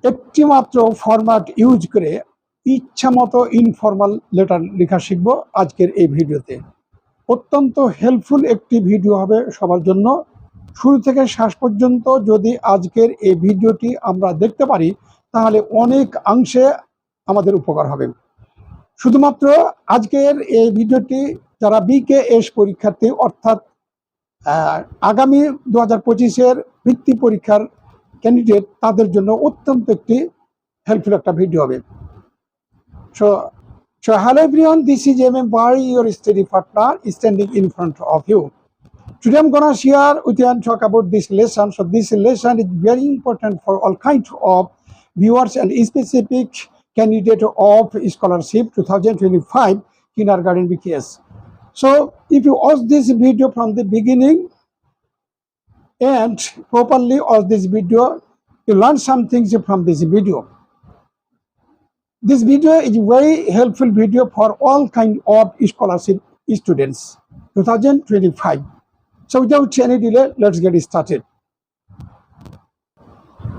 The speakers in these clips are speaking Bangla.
একটি মাত্র ফরম্যাট ইউজ করে ইচ্ছামতো ইনফর্মাল লেটার লেখা শিখব আজকের এই ভিডিওতে। অত্যন্ত হেল্পফুল একটি ভিডিও হবে সবার জন্য। শুরু থেকে শেষ পর্যন্ত যদি আজকের এই ভিডিওটি আমরা দেখতে পারি তাহলে অনেক অংশে আমাদের উপকার হবে। শুধুমাত্র আজকের এই ভিডিওটি যারা বিকেএস পরীক্ষার্থী অর্থাৎ আগামী 2025-এর বৃত্তি পরীক্ষার ক্যান্ডিডেট তাদের জন্য অত্যন্ত একটি হেল্পফুল একটা ভিডিও হবে। So hello everyone, this is MM Bari, your study partner standing in front of you. Today I'm gonna share with you and talk about this lesson. So this lesson is very important for all kinds of viewers and specific candidate of scholarship 2025 kindergarten BKS. So if you watch this video from the beginning and properly watch this video, you learn some things from this video. This video is very helpful video for all kind of scholarship students 2025. So without any delay, let's get started.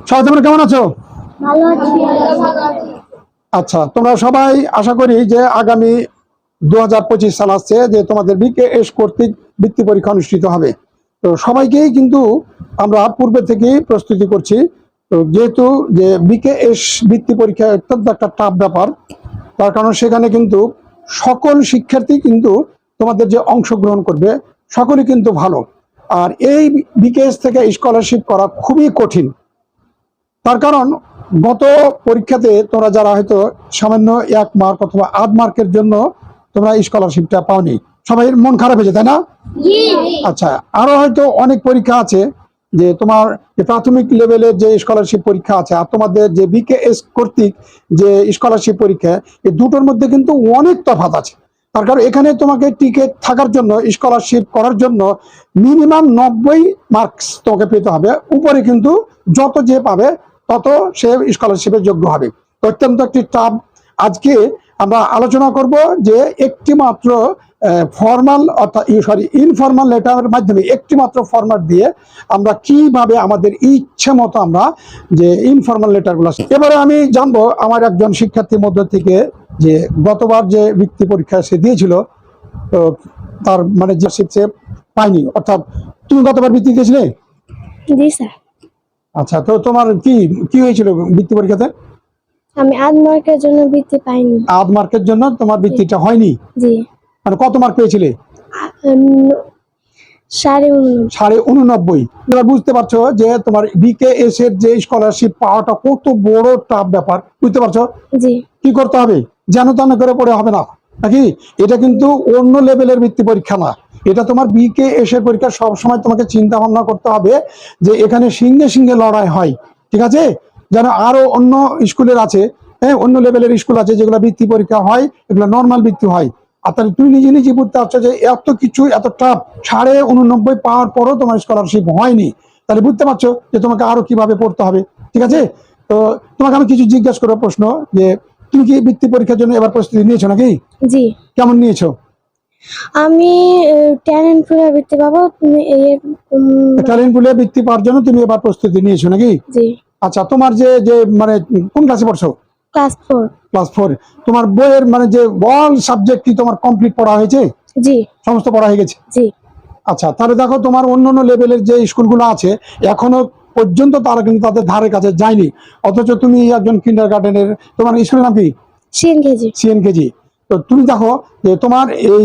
সবাই তোমরা কেমন আছো? ভালো আছি। আচ্ছা, তোমরা সবাই আশা করি যে আগামী 2025 সাল আসছে যে তোমাদের বিকেএস কর্তৃক বৃত্তি পরীক্ষা অনুষ্ঠিত হবে। তো সবাইকেই কিন্তু আমরা পূর্বে থেকেই প্রস্তুতি করছি। তো যেহেতু যে বিকেএস বৃত্তি পরীক্ষা অত্যন্ত একটা টাফ ব্যাপার, তার কারণ সেখানে কিন্তু সকল শিক্ষার্থী কিন্তু তোমাদের যে অংশগ্রহণ করবে সকলেই কিন্তু ভালো। আর এই বিকেএস থেকে স্কলারশিপ করা খুবই কঠিন। তার কারণ গত পরীক্ষাতে তোমরা যারা হয়তো সামান্য 1 মার্ক অথবা 8 মার্কের জন্য তোমরা স্কলারশিপটা পাওনি, সবাই মন খারাপ হয়েছে, তাই না? আচ্ছা, আরো হয়তো অনেক পরীক্ষা আছে যে তোমার প্রাথমিক লেভেলের যে স্কলারশিপ পরীক্ষা আছে আর তোমাদের যে বিকেএস কর্তৃক যে স্কলারশিপ পরীক্ষা, এই দুটোর মধ্যে কিন্তু অনেক তফাৎ আছে। তার কারণ এখানে তোমাকে টিকে থাকার জন্য স্কলারশিপ করার জন্য মিনিমাম 90 মার্কস তোমাকে পেতে হবে। উপরে কিন্তু যত যে পাবে তত সে স্কলারশিপের যোগ্য হবে। অত্যন্ত একটি টাফ। আজকে আমরা আলোচনা করব যে একটি মাত্র ফর্মাল অর্থাৎ ইনফর্মাল লেটারের মাধ্যমে একটি মাত্র ফরম্যাট দিয়ে আমরা কিভাবে আমাদের ইচ্ছে মতো আমরা যে ইনফর্মাল লেটারগুলো। এবারে আমি জানবো আমার একজন শিক্ষার্থীর মধ্য থেকে যে গতবার যে বৃত্তি পরীক্ষা সে দিয়েছিল, তো তার মানে যে শিখছে পায়নি, অর্থাৎ তুমি গতবার বৃত্তি দিয়েছিলে? জি স্যার। আচ্ছা, তো তোমার কি কি হয়েছিল বৃত্তি পরীক্ষাতে? আমি 8 মার্কের জন্য বৃত্তি পাইনি। 8 মার্কের জন্য তোমার বৃত্তিটা হয়নি? জি। মানে কত মার্ক পেয়েছিলে? 89.5। তোমরা বুঝতে পারছো যে তোমার বিকেএস এর যে স্কলারশিপ পাওয়াটা কত বড় টাফ ব্যাপার, বুঝতে পারছো? জি। কি করতে হবে? যেন তেন করে পড়ে হবে না, নাকি? এটা কিন্তু অন্য লেভেলের বৃত্তি পরীক্ষা না, এটা তোমার বিকেএস এর পরীক্ষা। সবসময় তোমাকে চিন্তা ভাবনা করতে হবে যে এখানে সিংহে সিংহে লড়াই হয়, ঠিক আছে? যেন আরো অন্য স্কুলের আছে, হ্যাঁ, অন্য লেভেলের স্কুল আছে যেগুলো বৃত্তি পরীক্ষা হয়, এগুলো নর্মাল বৃত্তি হয়। আর তাহলে তুই নিজে নিজে বুঝতে পারছো যে এত কিছু এত টাফ, 89.5 পাওয়ার পরও তোমার স্কলারশিপ হয়নি, তাহলে বুঝতে পারছো যে তোমাকে আরো কিভাবে পড়তে হবে, ঠিক আছে? তো তোমাকে আমি কিছু জিজ্ঞাসা করবো প্রশ্ন, যে তুমি কি বৃত্তি পরীক্ষার জন্য এবার প্রস্তুতি নিয়েছো নাকি? জি। কেমন নিয়েছো? আমি ট্যালেন্ট পুলে বৃত্তি পাবো। তুমি ট্যালেন্ট পুলে বৃত্তি পাওয়ার জন্য তুমি এবার প্রস্তুতি নিয়েছো নাকি? জি। আচ্ছা, তোমার যে যে মানে কোন ক্লাসে পড়ছো? ক্লাস 4। ক্লাস 4। তোমার বইয়ের মানে যে অল সাবজেক্ট কি তোমার কমপ্লিট পড়া হয়েছে? জি। সমস্ত পড়া হয়ে গেছে? জি। আচ্ছা, তাহলে দেখো তোমার অন্যান্য লেভেলের যে স্কুলগুলো আছে এখনো পর্যন্ত তারা কিন্তু তাদের ধারে কাছে যায়নি, অথচ তুমি একজন কিন্ডারগার্টেনের, তোমার স্কুলের নাম কি? সিএনকেজি। তো তুমি দেখো যে তোমার এই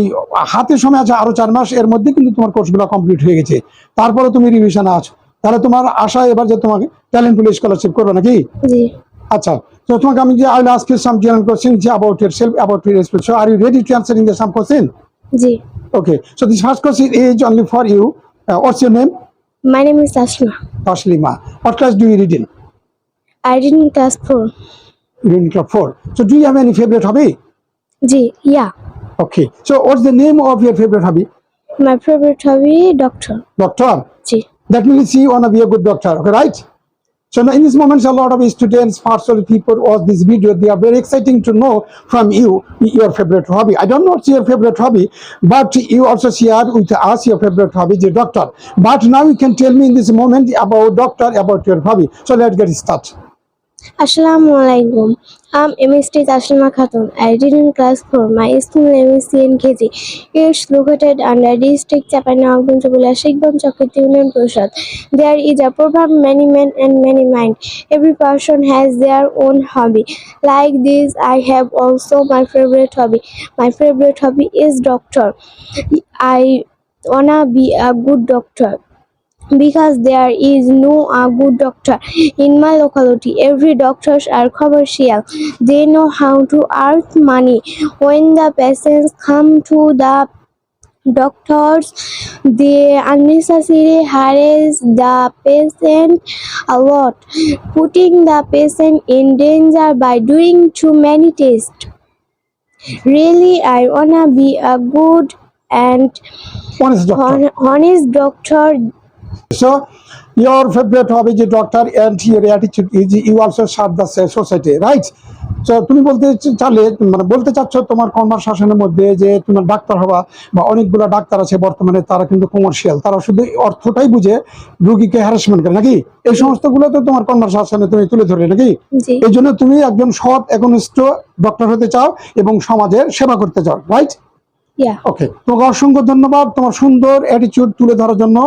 হাতের সময় আছে আরো 4 মাস, এর মধ্যে কিন্তু তোমার কোর্সগুলো কমপ্লিট হয়ে গেছে, তারপরে তুমি রিভিশনে আছো। তাহলে তোমার আশা এবার যে তোমাকে ট্যালেন্ট পুলে স্কলারশিপ করবে নাকি? জি। আচ্ছা, so তোমাকে আমি যে I will ask you some general questions about yourself, about your experience. So are you ready to answering the some question? G. Okay, so this first question is only for you. What's your name? My name is Taslima. Taslima. What class do you read in? I read in class 4. You read in class 4. So do you have any favorite hobby? G, yeah. Okay, so what's the name of your favorite hobby? My favorite hobby doctor. Doctor. G. That means you want to be a good doctor, okay, right? So now in this moment, a lot of students, partially people watch this video, they are very exciting to know from you your favorite hobby. I don't know what's your favorite hobby, but you also share with us your favorite hobby, the doctor. But now you can tell me in this moment about doctor, about your hobby. So let's get started. Assalamualaikum. I'm Mr. Taslima Khatun. I read in class 4. My school name is CNKG. It's located under district Chapanagund Jabula Shikban Chakiti Union Prashad. There is a proverb many men and many mind. Every person has their own hobby. Like this, I have also my favorite hobby. My favorite hobby is doctor. I wanna be a good doctor because there is no a good doctor in my locality. Every doctors are commercial. They know how to earn money. When the patients come to the doctors, they unnecessarily harass the patient a lot, putting the patient in danger by doing too many tests. Really, I wanna be a good and honest doctor. honest doctor. So your favorite hobby is doctor and your attitude is you also serve the society, right? So তুমি বলতে চাইলে মানে বলতে চাচ্ছ তোমার কনভারসেশনের মধ্যে যে তোমার ডাক্তার হবা বা অনেকগুলো ডাক্তার আছে বর্তমানে তারা কিন্তু কমার্শিয়াল, তারা শুধু অর্থটাই বুঝে রোগীকে হ্যারাসমেন্ট করে নাকি এই সমস্ত গুলো তো তোমার কনভারসেশনে তুমি তুলে ধরলে নাকি? জি। এই জন্য তুমি একজন সৎ একনিষ্ঠ ডক্টর হতে চাও এবং সমাজের সেবা করতে চাও, রাইট? Yeah. ওকে, তোমাকে অসংখ্য ধন্যবাদ তোমার সুন্দর অ্যাটিটিউড তুলে ধরার জন্য।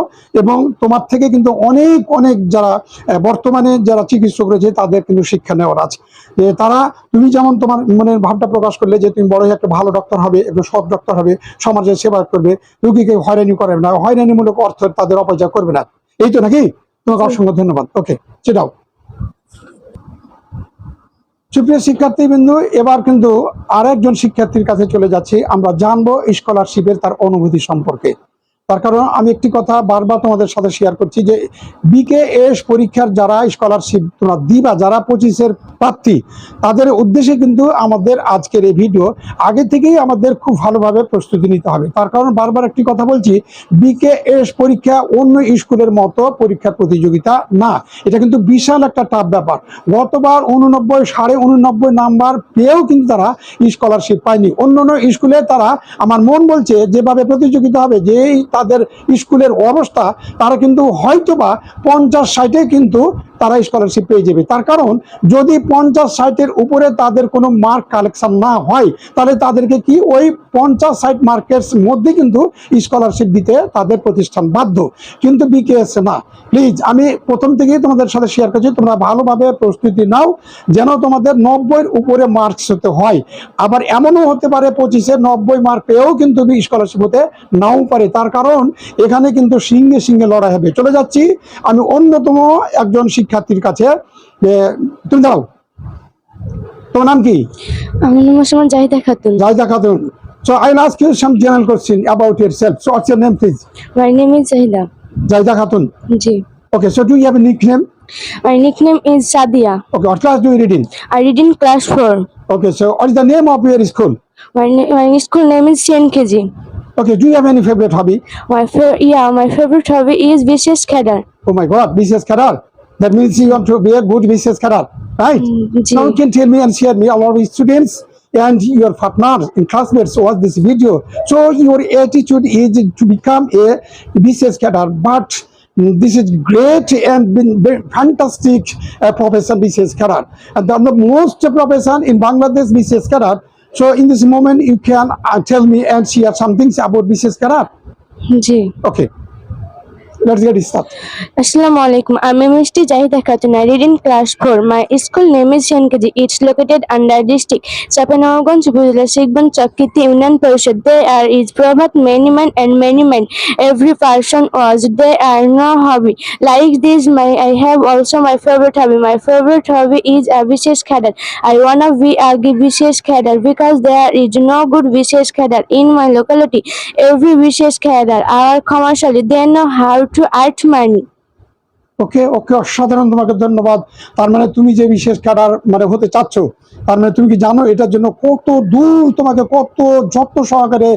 এবং তোমার থেকে কিন্তু অনেক অনেক যারা বর্তমানে যারা চিকিৎসক রয়েছে তাদের কিন্তু শিক্ষা নেওয়ার আছে যে তারা তুমি যেমন তোমার মনের ভাবটা প্রকাশ করলে যে তুমি বড় একটা ভালো ডক্টর হবে, একটু সৎ ডক্টর হবে, সমাজের সেবা করবে, রোগীকে হয়রানি করবে না, হয়রানিমূলক অর্থ তাদের অপচয় করবে না, এই তো নাকি? তোমাকে অসংখ্য ধন্যবাদ। ওকে, সেটাও সুপ্রিয় শিক্ষার্থীবৃন্দ, এবার কিন্তু আরেকজন শিক্ষার্থীর কাছে চলে যাচ্ছি, আমরা জানবো স্কলারশিপের তার অনুভূতি সম্পর্কে। তার কারণ আমি একটি কথা বারবার তোমাদের সাথে শেয়ার করছি যে বিকেএস পরীক্ষার যারা স্কলারশিপ তোমরা দিবা, যারা 25-এর প্রার্থী, তাদের উদ্দেশ্যে কিন্তু আমাদের আজকের এই ভিডিও আগে থেকেই আমাদের খুব ভালোভাবে প্রস্তুতি নিতে হবে। তার কারণ বারবার একটি কথা বলছি, বিকেএস পরীক্ষা অন্য স্কুলের মতো পরীক্ষা প্রতিযোগিতা না, এটা কিন্তু বিশাল একটা টাফ ব্যাপার। গতবার 89.89 নাম্বার পেয়েও কিন্তু তারা স্কলারশিপ পায়নি। অন্য স্কুলে তারা, আমার মন বলছে যেভাবে প্রতিযোগিতা হবে, যেই তাদের স্কুলের অবস্থা, তারা কিন্তু হয়তোবা 50-60-এ কিন্তু তারা স্কলারশিপ পেয়ে যাবে। তার কারণ যদি 50-60-এর উপরে তাদের কোনো মার্ক কালেকশন না হয়, তাহলে তাদেরকে কি ওই 50-60 মার্কের মধ্যে কিন্তু স্কলারশিপ দিতে তাদের প্রতিষ্ঠান বাধ্য, কিন্তু বিকেএস না। প্লিজ, আমি প্রথম থেকেই তোমাদের সাথে শেয়ার করছি, তোমরা ভালোভাবে প্রস্তুতি নাও যেন তোমাদের 90-এর উপরে মার্কস হতে হয়। আবার এমনও হতে পারে 25-এ 90 মার্ক পেয়েও কিন্তু স্কলারশিপ হতে নাও পারে। তার কারণ এখানে কিন্তু সিঙ্গে সিঙ্গে লড়াই হবে। চলে যাচ্ছি আমি অন্যতম একজন শিক্ষার্থীর কাছে। তুমি দাও, তোমার নাম কি? আমার নাম আসলে Zahida Khatun. Zahida Khatun. So I'll ask you some general question about yourself. So what's your name, please? My name is Zahida. Zaida Khatun. Ji. Okay, so do you have a nickname? My nickname is Sadia. Okay, what class do you read in? I read in class 4. Okay, so what is the name of your school? My school name is CNKG. Okay, do you have any favorite hobby? My favorite hobby is BCS Cadre. Oh my God, BCS Career. That means you want to be a good BCS Career, right? Ji. Now you can tell me and share me all of the students and your partners and classmates watch this video. So your attitude is to become a BCS Career, but this is great and been fantastic profession BCS Career, and the most profession in Bangladesh BCS Career. So in this moment you can tell me and share some things about BCS Career. Ji. Okay, let's get started. Assalamualaikum. I'm Mr. Jahida Khatun. I read in class 4. My school name is CNKG. It's located under district Chapanagund Jabula Shikban Chakiti Union Prashad. There is proverb many men and many men. Every person was there are no hobby. Like this, I have also my favorite hobby. My favorite hobby is a BCS Cadre. I wanna be a BCS Cadre because there is no good BCS Cadre in my locality. Every BCS Cadre are commercially. They know how to earn money. ওকে ওকে, অসাধারণ, তোমাকে ধন্যবাদ। তার মানে তুমি যে বিশেষ ক্যাডার মানে হতে চাচ্ছ, তার মানে তুমি কি জানো এটার জন্য কত দূর তোমাকে কত যত্ন সহকারে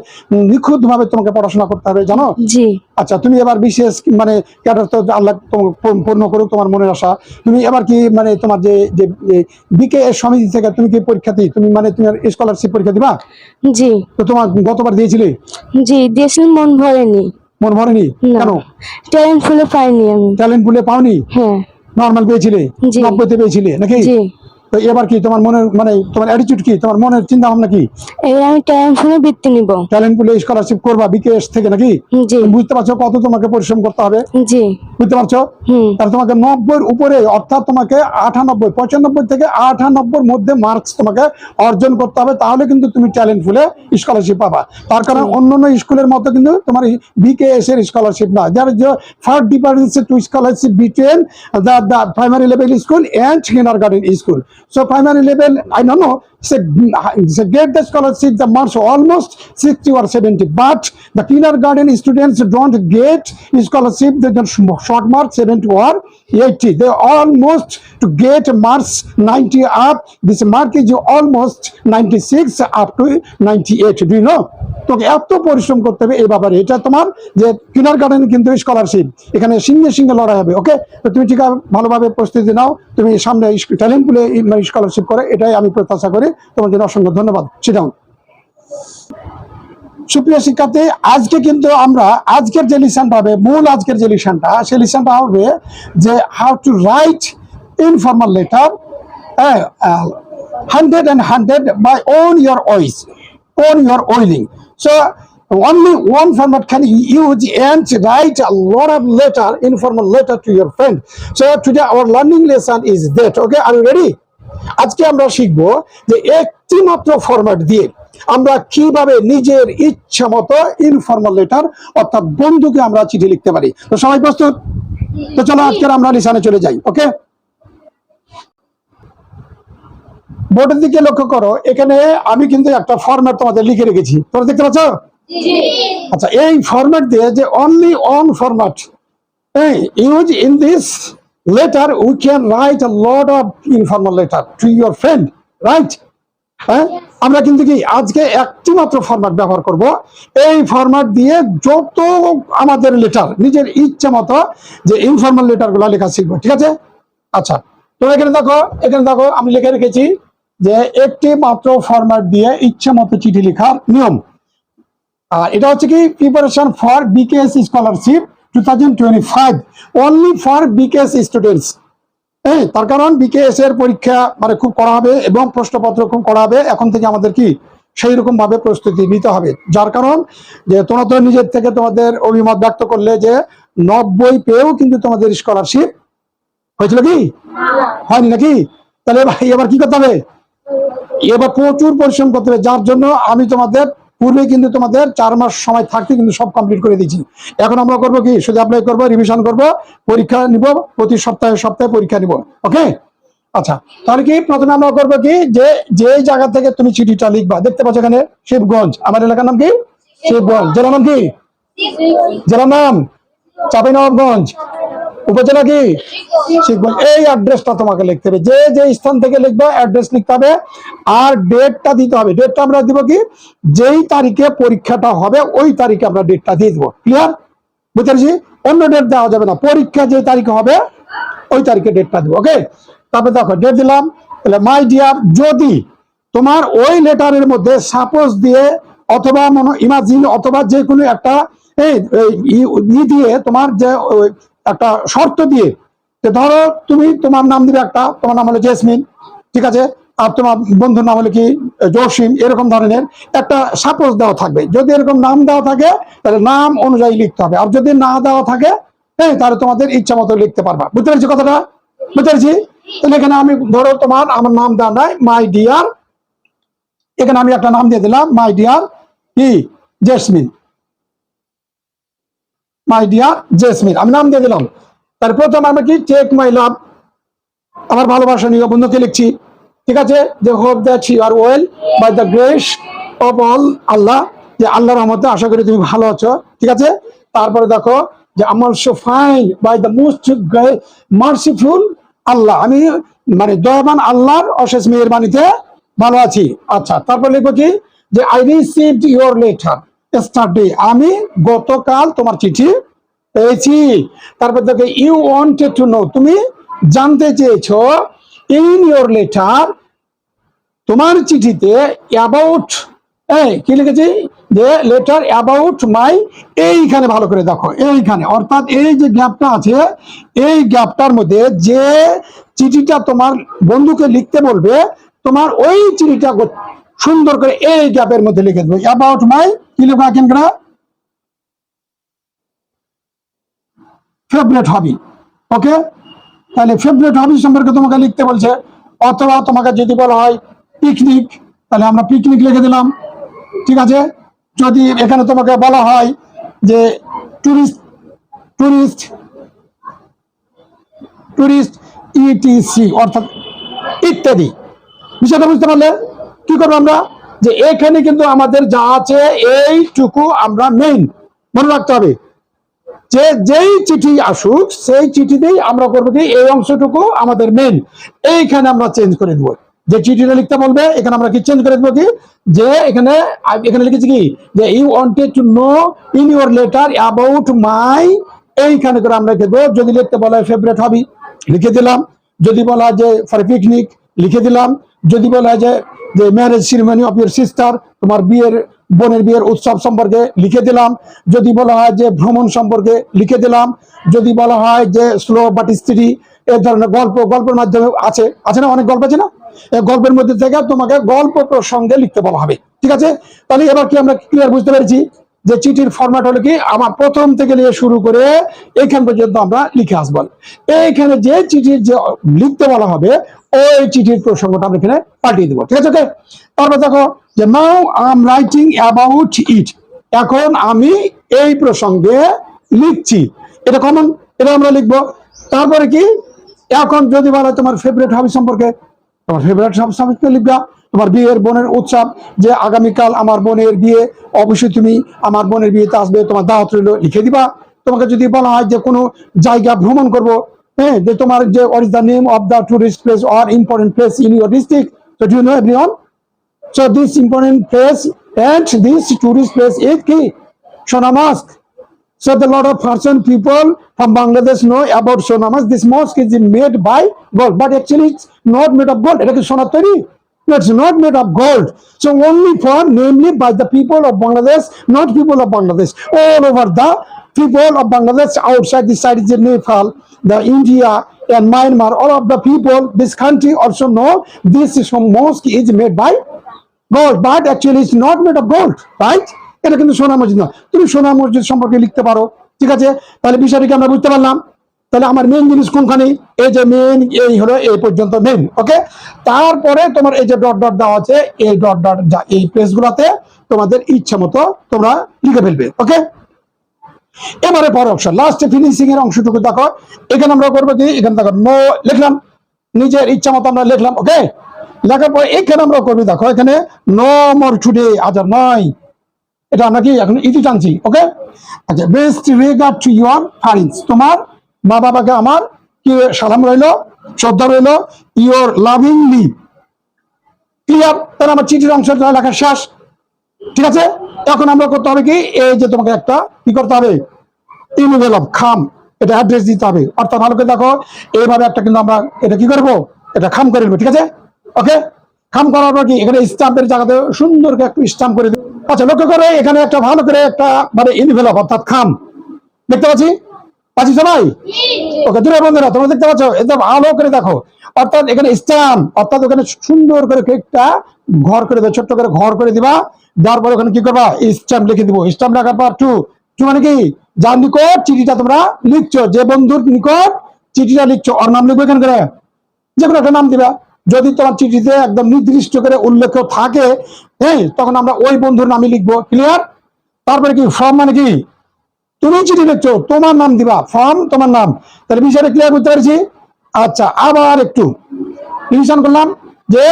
নিখুঁত ভাবে তোমাকে পড়াশোনা করতে হবে, জানো? জি। আচ্ছা, তুমি এবার বিশেষ মানে ক্যাডার তো আল্লাহ তোমাকে পূর্ণ করুক তোমার মনের আশা। তুমি এবার কি মানে তোমার যে যে বিকেএস সমিতি থেকে তুমি কি পরীক্ষা দিই, তুমি মানে তুমি স্কলারশিপ পরীক্ষা দিবা? জি। তো তোমার গতবার দিয়েছিলে? জি দিয়েছিলাম, মন ভরেনি। মন ভরেনি কেন? ট্যালেন্ট ফুলে পাইনি আমি। ট্যালেন্ট পুলে পাওনি? হ্যাঁ। নর্মাল পেয়েছিলে, জি। 90-তে পেয়েছিলে নাকি? জি। তো এবার কি তোমার মনের মানে তোমার অ্যাটিটিউড কি, তোমার মনের চিন্তা ভাবনা কি? এবার আমি টেনশনে বৃত্তি নিব। ট্যালেন্ট পুলে স্কলারশিপ করবা বিকেএস থেকে নাকি? জি। তুমি বুঝতে পারছো কত তোমাকে পরিশ্রম করতে হবে? জি। বুঝতে পারছো? হুম। তাহলে তোমাকে 90-এর উপরে, অর্থাৎ তোমাকে 98, 95 থেকে 98-র মধ্যে মার্কস তোমাকে অর্জন করতে হবে, তাহলে কিন্তু তুমি ট্যালেন্ট ফুলে স্কলারশিপ পাবা। তার কারণ অন্যান্য স্কুলের মতো কিন্তু তোমার বিকেএস এর স্কলারশিপ না। যার যে first difference to scholarship between the primary level school and kindergarten school. So primary level, I don't know, get the scholarship, the marks almost 60 or 70, but the kindergarten students don't get scholarship, they get short marks 70 or 80. They almost to get marks 90 up. This mark is almost 96 up to 98. Do you know? তোকে এত পরিশ্রম করতে হবে এই ব্যাপারে। এটা তোমার যে কিন্ডারগার্টেন কিন্তু স্কলারশিপ, এখানে সিঙ্গে সিঙ্গে লড়াই হবে। ওকে, তো তুমি ঠিক ভালোভাবে প্রস্তুতি নাও, তুমি সামনে ট্যালেন্ট পুলে স্কলারশিপ করে, এটাই আমি প্রত্যাশা করি। তোমার জন্য অসংখ্য ধন্যবাদ। সেটা সুপ্রিয় শিক্ষার্থী, আজকে কিন্তু আমরা আজকের যে লিসনটা হবে, মূল আজকের যে লিসনটা, সেই লিসনটা হবে যে how to right informal letter 100 by own your voice, own your oiling. So only one format can you use and write a lot of letter, informal letter to your friend. So today our learning lesson is that. Okay, are you ready? আজকে আমরা শিখবো যে একটি মাত্র ফরম্যাট দিয়ে আমরা কিভাবে নিজের ইচ্ছা মতো ইনফর্মাল লেটার, অর্থাৎ বন্ধুকে আমরা চিঠি লিখতে পারি। তো সবাই প্রস্তুত? তো চলো আজকে আমরা লিসনে চলে যাই। ওকে, বোর্ডের দিকে লক্ষ্য করো, এখানে আমি কিন্তু একটা ফরম্যাট তোমাদের লিখে রেখেছি, তোমরা দেখতে পাচ্ছ? আচ্ছা, এই ফরম্যাট দিয়ে যে only on format use in this letter, we can write a lot of informal letter to your friend, right? হ্যাঁ, আমরা কিন্তু কি আজকে একটি মাত্র ফরম্যাট ব্যবহার করব। এই ফরম্যাট দিয়ে যত আমাদের লেটার, নিজের ইচ্ছা মতো যে ইনফর্মাল লেটার গুলো লেখা শিখবো। ঠিক আছে? আচ্ছা, তো এখানে দেখো আমি লিখে রেখেছি যে একটি মাত্র ফরম্যাট দিয়ে ইচ্ছা মতো চিঠি লেখার নিয়ম। আর এটা হচ্ছে কি preparation for BKS scholarship 2025 only for BKS students. তার কারণ বিকেএস এর পরীক্ষা মানে খুব করা হবে এবং প্রশ্নপত্র খুব করা হবে। এখন থেকে আমাদের কি সেই রকম ভাবে প্রস্তুতি নিতে হবে। যার কারণ যে তোমরা তো নিজের থেকে তোমাদের অভিমত ব্যক্ত করলে যে 90 পেয়েও কিন্তু তোমাদের স্কলারশিপ হয়েছিল কি হয়নি নাকি? তাহলে এবার কি করতে হবে? এবার প্রচুর পরিশ্রম করতে হবে। যার জন্য আমি তোমাদের পূর্বে কিন্তু তোমাদের 4 মাস সময় থাকতে কিন্তু সব কমপ্লিট করে দিয়েছি। এখন আমরা করবো কি, শুধু অ্যাপ্লাই করবো, রিভিশন করবো, পরীক্ষা নিব, প্রতি সপ্তাহে পরীক্ষা নিব। ওকে, আচ্ছা, তাহলে কি প্রথমে আমরা করবো কি, যে জায়গা থেকে তুমি চিঠিটা লিখবা, দেখতে পাচ্ছ এখানে শিবগঞ্জ, আমার এলাকার নাম কি শিবগঞ্জ, জেলার নাম কি, জেলার নাম চাঁপাইনবাবগঞ্জ, উপজেলা কি শিবগঞ্জ। এই অ্যাড্রেসটা তোমাকে লিখতে হবে, যে স্থান থেকে লিখবে অ্যাড্রেস লিখতে হবে, আর ডেটটা দিতে হবে। ডেটটা আমরা দিব কি, যেই তারিখে পরীক্ষাটা হবে ওই তারিখে আমরা ডেটটা দিয়ে দেবো। ক্লিয়ার? বুঝতে পারছি? অন্য ডেট দেওয়া যাবে না, পরীক্ষা যে তারিখে হবে ওই তারিখে ডেটটা দিব। ওকে, তারপরে দেখো ডেট দিলাম। তাহলে মাই ডিয়ার, যদি তোমার ওই লেটারের মধ্যে সাপোজ দিয়ে অথবা ইমাজিন অথবা যে কোনো একটা দিয়ে তোমার যে একটা শর্ত দিয়ে, ধরো তুমি তোমার নাম দিবে একটা, তোমার নাম হলো জেসমিন, ঠিক আছে, আর তোমার বন্ধুর নাম হলো কি জসিম, এরকম ধরনের একটা সাপোজ দেওয়া থাকবে। যদি এরকম নাম দেওয়া থাকে তাহলে নাম অনুযায়ী লিখতে হবে, আর যদি না দেওয়া থাকে তাহলে তোমাদের ইচ্ছা মতো লিখতে পারবা। বুঝতে পেরেছি কথাটা? বুঝতে পেরেছি? তাহলে এখানে আমি ধরো আমার নাম দেওয়া নাই, মাই ডিয়ার, এখানে আমি একটা নাম দিয়ে দিলাম, মাই ডিয়ার কি জেসমিন, মাই ডিয়ার জেসমিন আমি নাম দিয়ে দিলাম। তার প্রথম আমি কি টেক মাই লাভ, আমার ভালোবাসনীয় বন্ধুকে লিখছি। ঠিক আছে, যে hope that you are well by the grace of all Allah, যে আল্লাহর রহমতে আশা করি তুমি ভালো আছো। ঠিক আছে, তারপরে দেখো যে আমার so fine by the most merciful Allah, আমি মানে দয়াবান আল্লাহর অশেষ মেহেরবানিতে ভালো আছি। আচ্ছা, তারপর লিখবো কি যে I received your letter yesterday, আমি গতকাল তোমার চিঠি পেয়েছি। তারপর দেখো ইউ ওয়ান্টেড টু নো, তুমি জানতে চেয়েছো ইন ইউর লেটার, তোমার চিঠিতে অ্যাবাউট কি লিখেছি, যে লেটার অ্যাবাউট মাই, এইখানে ভালো করে দেখো, এইখানে অর্থাৎ এই যে গ্যাপটা আছে, এই গ্যাপটার মধ্যে যে চিঠিটা তোমার বন্ধুকে লিখতে বলবে, তোমার ওই চিঠিটা সুন্দর করে এই গ্যাপের মধ্যে লিখে দেবো। অ্যাবাউট মাই কি লেখা এখানকার ফেভারিট হবি। ওকে, তাহলে ফেভারিট হবি সম্পর্কে তোমাকে লিখতে বলছে। অথবা তোমাকে যদি বলা হয় পিকনিক, তাহলে আমরা পিকনিক লিখে দিলাম, ঠিক আছে। যদি এখানে তোমাকে বলা হয় যে টুরিস্ট টুরিস্ট টুরিস্ট ইটিসি অর্থাৎ ইত্যাদি, বিষয়টা বুঝতে পারলে কি করবো আমরা, যে এখানে কিন্তু আমাদের যা আছে এইটুকু আমরা মেইন মনে রাখতে হবে, যে যেই চিঠি আসুক সেই চিঠিতেই আমরা করবো কি এই অংশটুকু আমাদের মেইন, এইখানে আমরা চেঞ্জ করে দেবো। যে চিঠিটা লিখতে বলবে এখানে আমরা কি চেঞ্জ করে দেবো কি, যে এখানে এখানে লিখেছি কি যে you wanted to know in your letter about my, এইখানে করে আমরা লিখে দেবো। যদি লিখতে বলা হয় ফেভারিট হবি লিখে দিলাম, যদি বলা হয় যে ফর পিকনিক লিখে দিলাম, যদি বলা হয় যে marriage ceremony of your sister, তোমার বোনের বিয়ের উৎসব সম্পর্কে লিখে দিলাম, যদি বলা হয় যে ভ্রমণ সম্পর্কে লিখে দিলাম, যদি বলা হয় যে স্লো বাট স্ত্রী এই ধরনের গল্পের মাধ্যমে আছে না, অনেক গল্প আছে না, এই গল্পের মধ্যে থেকে তোমাকে গল্প প্রসঙ্গে লিখতে বলা হবে, ঠিক আছে। তাহলে এবার কি আমরা ক্লিয়ার বুঝতে পেরেছি যে চিঠির ফরম্যাট হলো কি আমার প্রথম থেকে নিয়ে শুরু করে এইখান পর্যন্ত আমরা লিখে আসবো। এইখানে যে চিঠির যে লিখতে বলা হবে ওই চিঠির প্রসঙ্গটা আমরা এখানে পাঠিয়ে দেবো, ঠিক আছে। ওকে, তারপর দেখো যে now I am writing about it, এখন আমি এই প্রসঙ্গে লিখছি, এটা কমন, এটা আমরা লিখবো। তারপরে কি এখন যদি বলা হয় তোমার ফেভারিট হবি সম্পর্কে, তোমার ফেভারিট হবি সম্পর্কে লিখবা। তোমার বোনের উৎসব, যে আগামীকাল আমার বোনের বিয়ে, অবশ্যই তুমি আমার বোনের বিয়েতে আসবে, তোমার দাওয়াত রইল লিখে দিবা। তোমাকে যদি বলা হয় যে কোনো জায়গা ভ্রমণ করবো, হ্যাঁ, যে তোমার যে what is the name of the tourist place or important place in your district, so do you know everyone, so this important place and this tourist place is কি Sonamarg. So the lot of person people from Bangladesh know about Sonamarg. This mosque is made by gold, but actually it's not made of gold. এটা কি সোনার তৈরি? No, it's not made of gold. So only for namely by the people of Bangladesh, not people of Bangladesh. All over the people of Bangladesh outside this side is the Nepal, the India and Myanmar. All of the people, this country also know this mosque is made by gold, but actually it's not made of gold, right? এটা কিন্তু সোনা মসজিদ না। তুমি সোনা মসজিদ সম্পর্কে লিখতে পারো, ঠিক আছে। তাহলে বিষয়টাকে আমরা বুঝতে পারলাম। তাহলে আমার মেইন জিনিস কোনখানে, এই যে মেইন এই হলো এই পর্যন্ত মেইন, ওকে। তারপরে তোমার এই যে ডট ডট দেওয়া আছে, এই ডট ডট এই প্লেসগুলোতে তোমাদের ইচ্ছা মতো তোমরা লিখে ফেলবে, ওকে। এবারে পরের অপশন লাস্টে ফিনিশিং এর অংশটুকু দেখো, এখানে আমরা করবো কি, এখানে দেখো নো লিখলাম, নিজের ইচ্ছা মতো আমরা লিখলাম, ওকে। লেখার পরে এখানে আমরা করবি দেখো, এখানে নো মোর টুডে, আজ আর নয়, এটা আমরা কি এখন ইতি টানছি, ওকে। আচ্ছা, best regard to your parents, তোমার মা বাবাকে আমার কি সালাম রইলো, শ্রদ্ধা রইলো, ইউর লাভিংলি, ক্লিয়ার। তাহলে আমার চিঠির অংশটা লেখা শেষ, ঠিক আছে। এখন আমরা করতে হবে কি, এই যে তোমাকে একটা কি করতে হবে, ইমেল অফ খাম, এটা অ্যাড্রেস দিতে হবে। অর্থাৎ ভালো করে দেখো, এইভাবে একটা কিন্তু আমরা এটা কি করবো, এটা খাম করে নেবো, ঠিক আছে, ওকে। খাম করার পর কি এখানে স্টাম্পের জায়গাতে সুন্দর করে একটু স্টাম্প করে দেবো। আচ্ছা, লক্ষ্য করে এখানে একটা ভালো করে একটা মানে ইনভেলপ অর্থাৎ খাম দেখতে পাচ্ছি সবাই, ওকে। দূরে বন্ধুরা তোমরা দেখতে পাচ্ছ, এটা ভালো করে দেখো। অর্থাৎ এখানে স্ট্যাম্প, অর্থাৎ ওখানে সুন্দর করে একটা ঘর করে দেবো, ছোট্ট করে ঘর করে দিবা। দেওয়ার পর ওখানে কি করবা, স্ট্যাম্প লিখে দিব। স্ট্যাম্প লেখার পর টু মানে কি, যার নিকট চিঠিটা তোমরা লিখছো, যে বন্ধুর নিকট চিঠিটা লিখছো ওর নাম লিখবো এখানে করে, যে কোনো একটা নাম দিবা। যদি তোমার চিঠিতে একদম নির্দিষ্ট করে উল্লেখ থাকে, হ্যাঁ, তখন আমরা ওই বন্ধুর নামই লিখবো, ক্লিয়ার। তারপরে কি ফ্রম মানে কি, তুমি চিঠি লিখছো তোমার নাম দিবা, ফ্রম তোমার নাম। তাহলে বিষয়টা ক্লিয়ার করতে পারছি। আচ্ছা, আবার একটু রিভিশন করলাম যে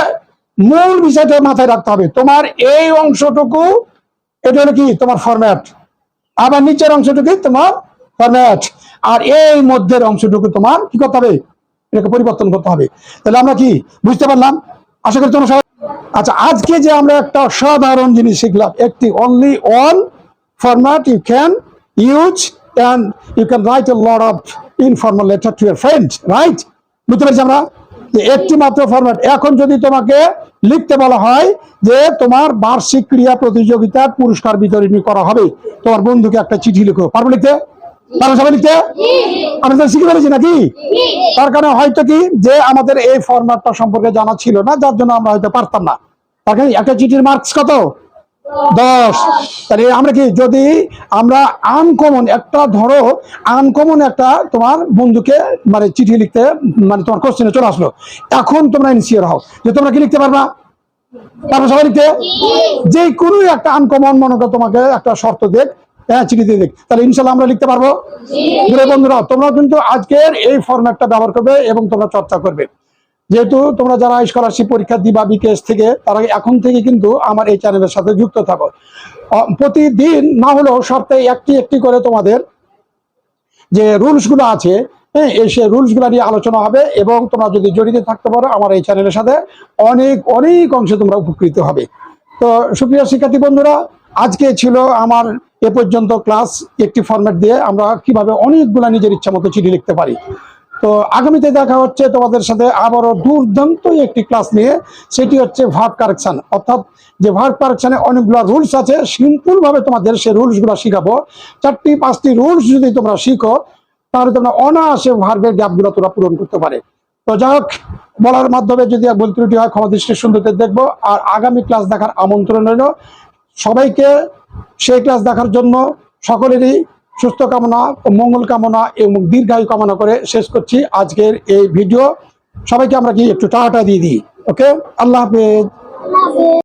মূল বিষয়টা মাথায় রাখতে হবে, তোমার এই অংশটুকু এটা হলো কি তোমার ফরম্যাট, আবার নিচের অংশটুকু তোমার ফরম্যাট, আর এই মধ্যের অংশটুকু তোমার কি করতে হবে, এটাকে পরিবর্তন করতে হবে। তাহলে আমরা কি বুঝতে পারলাম, আশা করি তোমরা সবাই। আচ্ছা, আজকে যে আমরা একটা সাধারণ জিনিস শিখলাম, একটি only one format you can use and you can write a lot of informal letter to your friend, right. বুঝতে পেরেছি আমরা যে একটি মাত্র ফরম্যাট। এখন যদি তোমাকে লিখতে বলা হয় যে তোমার বার্ষিক ক্রীড়া প্রতিযোগিতার পুরস্কার বিতরণী করা হবে, তোমার বন্ধুকে একটা চিঠি লিখো। পারবো লিখতে? পারবো সবাই লিখতে? আমি তো শিখে ফেলেছি নাকি? তার কারণে হয়তো কি যে আমাদের এই ফরম্যাটটা সম্পর্কে জানা ছিল না, যার জন্য আমরা হয়তো পারতাম না। তার কারণে একটা চিঠির মার্কস কত? 10। তাহলে আমরা কি যদি আমরা আনকমন একটা ধরো, আনকমন একটা তোমার বন্ধুকে মানে চিঠি লিখতে মানে তোমার কোশ্চেনে চলে আসলো, এখন তোমরা ইনসিওর হও যে তোমরা কি লিখতে পারবা? তারপর সবাই লিখতে যে কোনো একটা আনকমন মনে করো তোমাকে একটা শর্ত দেখ, হ্যাঁ চিঠি দিয়ে দেখ, তাহলে ইনশাল্লাহ আমরা লিখতে পারবো। বন্ধুরা তোমরা কিন্তু আজকের এই ফরম্যাটটা ব্যবহার করবে এবং তোমরা চর্চা করবে। যেহেতু তোমরা যারা স্কলারশিপ পরীক্ষা দিবা বিকেএস থেকে, তারা এখন থেকে কিন্তু আমার এই চ্যানেলের সাথে যুক্ত থাকো। প্রতিদিন না হলেও সপ্তাহে একটি একটি করে তোমাদের যে রুলস গুলো আছে, হ্যাঁ সেই রুলস গুলো নিয়ে আলোচনা হবে এবং তোমরা যদি জড়িত থাকতে পারো আমার এই চ্যানেলের সাথে, অনেক অনেক অংশে তোমরা উপকৃত হবে। তো সুপ্রিয় শিক্ষার্থী বন্ধুরা, আজকে ছিল আমার এ পর্যন্ত ক্লাস, একটি ফরম্যাট দিয়ে আমরা কিভাবে অনেকগুলা নিজের ইচ্ছা মতো চিঠি লিখতে পারি। তো আগামীতে দেখা হচ্ছে তোমাদের সাথে আবারও দুর্দান্ত একটি ক্লাস নিয়ে, সেটি হচ্ছে ভার্ব কারেকশন। অর্থাৎ যে ভার্ব কারেকশনে অনেকগুলো রুলস আছে, সিম্পল ভাবে তোমাদের সেই রুলস গুলো শিখাবো। 4-5টি রুলস যদি তোমরা শিখো, তাহলে তোমরা অনায়াসে ভার্বের গ্যাপ গুলো তোমরা পূরণ করতে পারে। তো যাই হোক, বলার মাধ্যমে যদি ভুল ত্রুটি হয় ক্ষমা দৃষ্টির সুন্দরতে দেখবো। আর আগামী ক্লাস দেখার আমন্ত্রণ রইল সবাইকে। সেই ক্লাস দেখার জন্য সকলেরই সুস্থ কামনা ও মঙ্গল কামনা এবং দীর্ঘায়ু কামনা করে শেষ করছি আজকের এই ভিডিও। সবাইকে আমরা কি একটু টাটা দিয়ে দিই। ওকে, আল্লাহ হাফেজ।